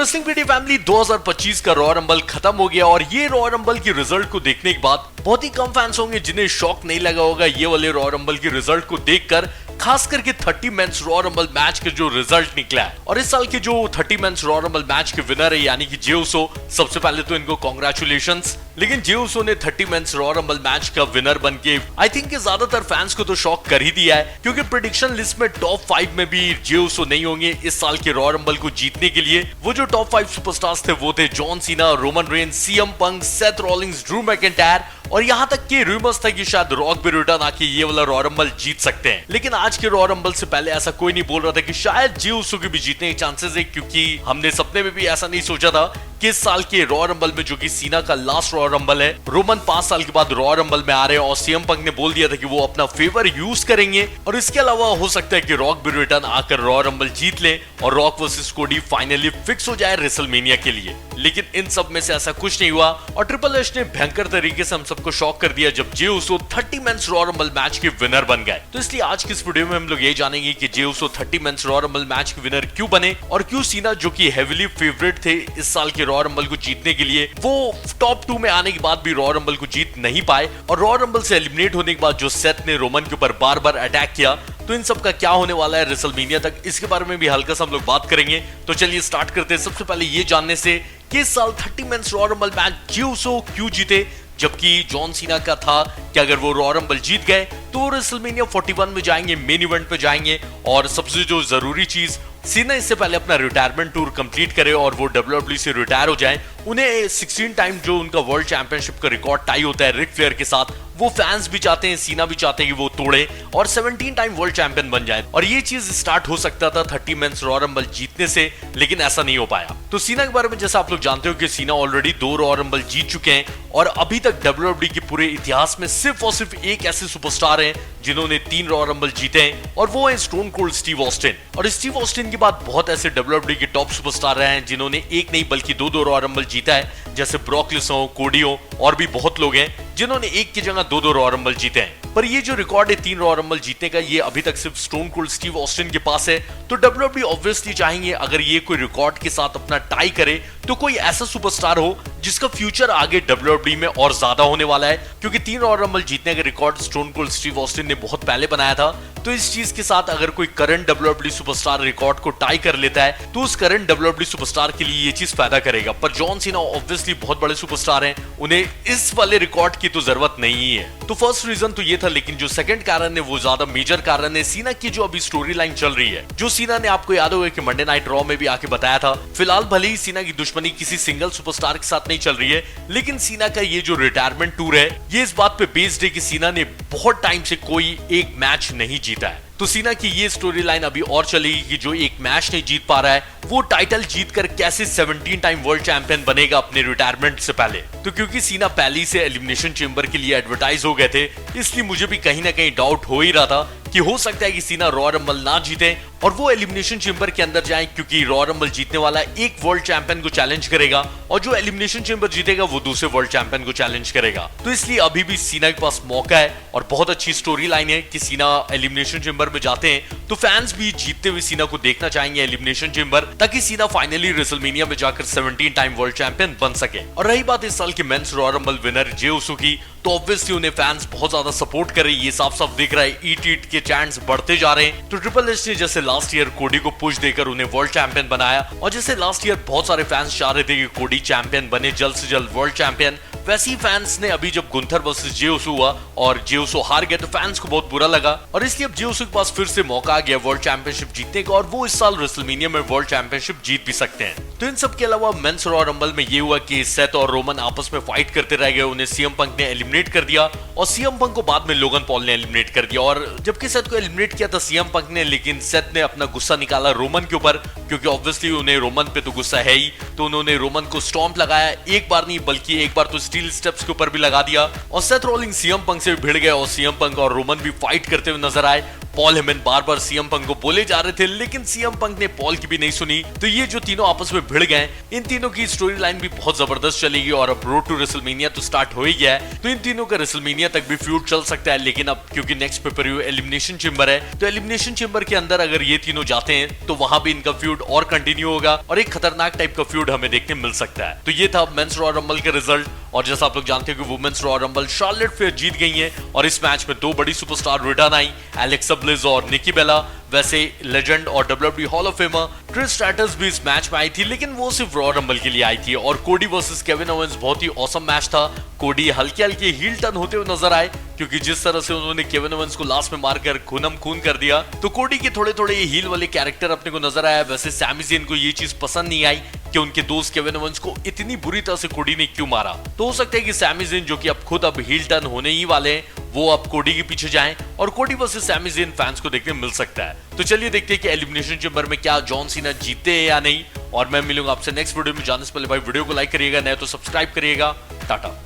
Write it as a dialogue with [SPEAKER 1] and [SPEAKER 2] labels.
[SPEAKER 1] Wrestling PD family 2025 का raw rumble खत्म हो गया और ये रॉ रंबल की रिजल्ट को देखने के बाद बहुत ही कम फैंस होंगे जिन्हें शॉक नहीं लगा होगा ये वाले रॉ रंबल की रिजल्ट को देखकर, खास करके 30 मेंस रॉ रंबल मैच के जो रिजल्ट निकला है। और इस साल के जो 30 मेंस रॉ रंबल मैच के विनर है यानी कि जे उसो, सबसे पहले तो इनको कांग्रेचुलेशंस। लेकिन जे उसो ने 30 मेंस रॉ रंबल मैच का विनर बनके आई थिंक कि ज्यादातर फैंस को तो शॉक कर ही दिया है, क्योंकि प्रेडिक्शन लिस्ट में टॉप 5 में भी जे उसो नहीं होंगे इस साल के रॉ रंबल को जीतने के लिए। वो जो टॉप 5 सुपरस्टार्स थे वो थे John Cena, Roman Reigns, CM Punk, Seth Rawlings, Drew McIntyre, और यहाँ तक कि रूमर्स था कि शायद रॉक भी रिटर्न आके ये वाला रॉ रंबल जीत सकते हैं। लेकिन आज के रॉ रंबल से पहले ऐसा कोई नहीं बोल रहा था कि शायद जे उसो के भी जीतने के चांसेस है, क्योंकि हमने सपने में भी ऐसा नहीं सोचा था कि इस साल के रॉ रंबल में, जो कि सीना का लास्ट रॉ रंबल है, रोमन 5 साल के बाद रॉ रंबल में आ रहे हैं और सीएम पंक ने बोल दिया था कि वो अपना फेवर यूज करेंगे और इसके अलावा हो सकता है कि रॉक भी रिटर्न आकर रॉ रंबल जीत ले और रॉक वर्सेस कोडी फाइनली फिक्स हो जाए रेसलमेनिया के लिए। लेकिन इन सब में से ऐसा कुछ नहीं हुआ और ट्रिपल एच ने भयंकर तरीके से हम सबको शॉक कर दिया जब जे उसो 30 मेंस रॉ रंबल मैच के विनर बन गए। तो इसलिए आज की इस वीडियो में हम लोग ये जानेंगे कि जे उसो 30 मेंस रॉ रंबल मैच के विनर क्यों बने और क्यों सीना, जो कि हेवीली फेवरेट थे इस साल के रॉ रंबल को जीतने के लिए, वो टॉप 2 में आने के बाद भी रॉ रंबल को जीत नहीं पाए। और रॉ रंबल से एलिमिनेट होने के बाद जो सेथ ने रोमन के ऊपर बार बार अटैक किया, तो इन सब का क्या होने वाला है रेसलमेनिया तक, इसके बारे में भी हल्का सा हम लोग बात करेंगे। तो चलिए स्टार्ट करते हैं सबसे पहले ये जानने से कि इस साल 30 मेंस रॉ रंबल मैच जे उसो क्यों जीते, जबकि जॉन सीना का था कि अगर वो रॉ रंबल जीत गए तो रेसलमेनिया 41 में जाएंगे, मेन इवेंट पे जाएंगे। और सबसे जो जरूरी चीज, सीना इससे पहले अपना रिटायरमेंट टूर कंप्लीट करे और वो डब्ल्यूडब्ल्यूई से रिटायर हो जाए। उन्हें 16 टाइम जो उनका वर्ल्ड चैंपियनशिप का रिकॉर्ड टाई होता है रिक फ्लेयर के साथ, वो फैंस भी चाहते हैं, सीना भी चाहते हैं कि वो तोड़े और 17 टाइम वर्ल्ड चैंपियन बन जाए। और ये चीज स्टार्ट हो सकता था 30 मेंस रॉ रंबल जीतने से, लेकिन ऐसा नहीं हो पाया। तो सीना के बारे में जैसा आप लोग जानते हो कि सीना ऑलरेडी 2 रॉ रंबल जीत चुके हैं और अभी तक डब्ल्यूडब्ल्यूई के पूरे इतिहास में सिर्फ और सिर्फ एक ऐसे सुपरस्टार हैं जिन्होंने 3 रॉ रंबल जीते हैं और वो है स्टोन कोल्ड स्टीव ऑस्टिन। और स्टीव ऑस्टिन के बाद बहुत ऐसे डब्ल्यूडब्ल्यूई के टॉप सुपरस्टार रहे हैं जिन्होंने एक नहीं बल्कि 2 रॉ रंबल जीता है, जैसे ब्रॉक लेसनर, कोडी और भी बहुत लोग हैं जिन्होंने एक की जगह 2 रॉ रंबल जीते हैं। पर ये जो रिकॉर्ड है 3 रॉ रंबल जीतने का, ये अभी तक सिर्फ स्टोन कोल्ड स्टीव ऑस्टिन के पास है। तो डब्ल्यूडब्ल्यूई ऑब्वियसली चाहेंगे अगर ये कोई रिकॉर्ड के साथ अपना टाई करे तो कोई ऐसा सुपरस्टार हो जिसका फ्यूचर आगे डब्ल्यूडब्ल्यूई में और ज्यादा होने वाला है, क्योंकि 3 रॉ रंबल जीतने का record stone cold Steve Austin ने बहुत पहले बनाया था। तो इस चीज के साथ अगर कोई करंट डब्ल्यूडब्ल्यूई सुपरस्टार रिकॉर्ड को टाई कर लेता है तो उस करंट डब्ल्यूडब्ल्यूई सुपरस्टार के लिए ये चीज फायदा करेगा। पर जॉन सीना ऑब्वियसली बहुत बड़े सुपरस्टार हैं, उन्हें इस वाले रिकॉर्ड की तो जरूरत नहीं है। तो फर्स्ट रीजन तो ये था, लेकिन जो सेकंड कारण है वो ज्यादा मेजर कारण है सीना की जो अभी स्टोरी लाइन चल रही है, जो सीना ने आपको याद होगा कि मंडे नाइट रॉ में भी आके बताया था। फिलहाल भले ही सीना की दुश्मनी किसी सिंगल सुपरस्टार के साथ नहीं चल रही है, लेकिन सीना का ये जो रिटायरमेंट टूर है ये इस बात पे बेस्ड है कि सीना ने बहुत टाइम से कोई एक मैच नहीं जीता है। तो सीना की ये स्टोरी लाइन अभी और चलेगी कि जो एक मैच नहीं जीत पा रहा है वो टाइटल जीतकर कैसे 17 टाइम वर्ल्ड चैंपियन बनेगा अपने रिटायरमेंट से पहले। तो क्योंकि सीना पहले से एलिमिनेशन चेंबर के लिए एडवर्टाइज हो गए थे, इसलिए मुझे भी कहीं ना कहीं डाउट हो ही रहा था कि हो सकता है कि सीना रॉ रंबल ना जीते और वो एलिमिनेशन चेंबर के अंदर जाए, क्योंकि रॉ रंबल जीतने वाला एक वर्ल्ड चैंपियन को चैलेंज करेगा और जो एलिमिनेशन चेंबर जीतेगा वो दूसरे वर्ल्ड चैंपियन को चैलेंज करेगा। तो इसलिए अभी भी सीना के पास मौका है और बहुत अच्छी स्टोरी लाइन है कि सीना एलिमिनेशन चेंबर में जाते हैं तो फैंस भी जीतते हुए सीना को देखना चाहेंगे एलिमिनेशन चेंबर, ताकि सीना फाइनली रेसलमेनिया में जाकर 17 टाइम वर्ल्ड चैंपियन बन सके। और रही बात इस साल के मेंस रॉ रंबल विनर जे उसो की, तो ऑब्वियसली उन्हें फैंस बहुत ज्यादा सपोर्ट कर रहे हैं, ये साफ साफ दिख रहा है। ईट ईट के चैंट्स बढ़ते जा रहे हैं। तो ट्रिपल एच ने जैसे लास्ट ईयर कोडी को पुश देकर उन्हें वर्ल्ड चैंपियन बनाया और जैसे लास्ट ईयर बहुत सारे फैंस चाह रहे थे कि कोडी चैंपियन बने, जल्द से जल्द वर्ल्ड चैंपियन, वैसे ही फैंस ने अभी जब गुंथर वर्सेस जे उसो हुआ और जे उसो हार गए तो फैंस को बहुत बुरा लगा और इसलिए अब जे उसो के पास फिर से मौका आ गया वर्ल्ड चैंपियनशिप जीतने का और वो इस साल रेसलमेनिया में वर्ल्ड चैंपियनशिप जीत भी सकते हैं। तो इन सब के अलावा मेंस रॉ रंबल में ये हुआ कि सेथ और रोमन आपस में फाइट करते रह गए, उन्हें सीएम पंक ने एलिमिनेट कर दिया और सीएम पंक को बाद में लोगन पॉल ने एलिमिनेट कर दिया। और जबकि सेथ को एलिमिनेट किया था सीएम पंक ने, लेकिन सेथ ने अपना गुस्सा निकाला रोमन के ऊपर, क्योंकि ऑब्वियसली उन्हें रोमन पे तो गुस्सा है ही। तो उन्होंने रोमन को स्टॉम्प लगाया, एक बार नहीं बल्कि एक बार तो स्टील स्टेप्स के ऊपर भी लगा दिया और सेथ रॉलिंग सीएम पंक से भिड़ गए और सीएम पंक और रोमन भी फाइट करते हुए नजर आए। पॉल हेमन बार बार सीएम पंक को बोले जा रहे थे, लेकिन सीएम पंक ने पॉल की भी नहीं सुनी। तो ये जो तीनों आपस में भिड़ गए, इन तीनों की स्टोरी लाइन भी बहुत जबरदस्त चलेगी और अब रोड टू रेसलमेनिया तो स्टार्ट हो ही गया है। तो इन तीनों का रेसलमेनिया तक भी फ्यूड चल सकता है, लेकिन अब क्योंकि next pay per view elimination chamber है, तो एलिमिनेशन चेंबर के अंदर अगर ये तीनों जाते हैं तो वहां भी इनका फ्यूड और कंटिन्यू होगा और एक खतरनाक टाइप का फ्यूड हमें देखने मिल सकता है। तो ये था मेंस रॉयल रंबल का रिजल्ट, और जैसा आप लोग जानते हो कि women's royal rumble Charlotte Flair जीत गई है और इस मैच में दो बड़ी सुपरस्टार रिटर्न आई, एलेक्सा ब्लिस और निकी बेला। वैसे लेजेंड और WWE hall of famer Trish Stratus भी इस मैच में आई थी, लेकिन वो सिर्फ रॉयल रंबल के लिए आई थी। और कोडी वर्सेस केविन ओवेंस बहुत ही ऑसम मैच था। कोडी हल्के हल्के हील टर्न होते हुए नजर आए, क्योंकि जिस तरह से उन्होंने केविन ओवेंस को लास्ट में मारकर खूनम खून कर दिया, तो कोडी के थोड़े थोड़े हील वाले कैरेक्टर अपने को नजर आया। वैसे सैमी ज़ेन को ये चीज पसंद नहीं आई कि उनके दोस्त केविन ओवेंस को इतनी बुरी तरह से कोडी ने क्यों मारा। तो हो सकता है कि सैमी ज़ेन, जो कि अब खुद अब हील टर्न होने ही वाले हैं, वो अब कोडी के पीछे जाएं और कोडी वर्सेस सैमी ज़ेन फैंस को देखने मिल सकता है। तो चलिए देखते हैं कि एलिमिनेशन चेंबर में क्या जॉन सीना जीते हैं या नहीं। और मैं मिलूंगा आपसे नेक्स्ट वीडियो में। जाने से पहले भाई वीडियो को लाइक करिएगा, नहीं तो सब्सक्राइब करिएगा। टाटा।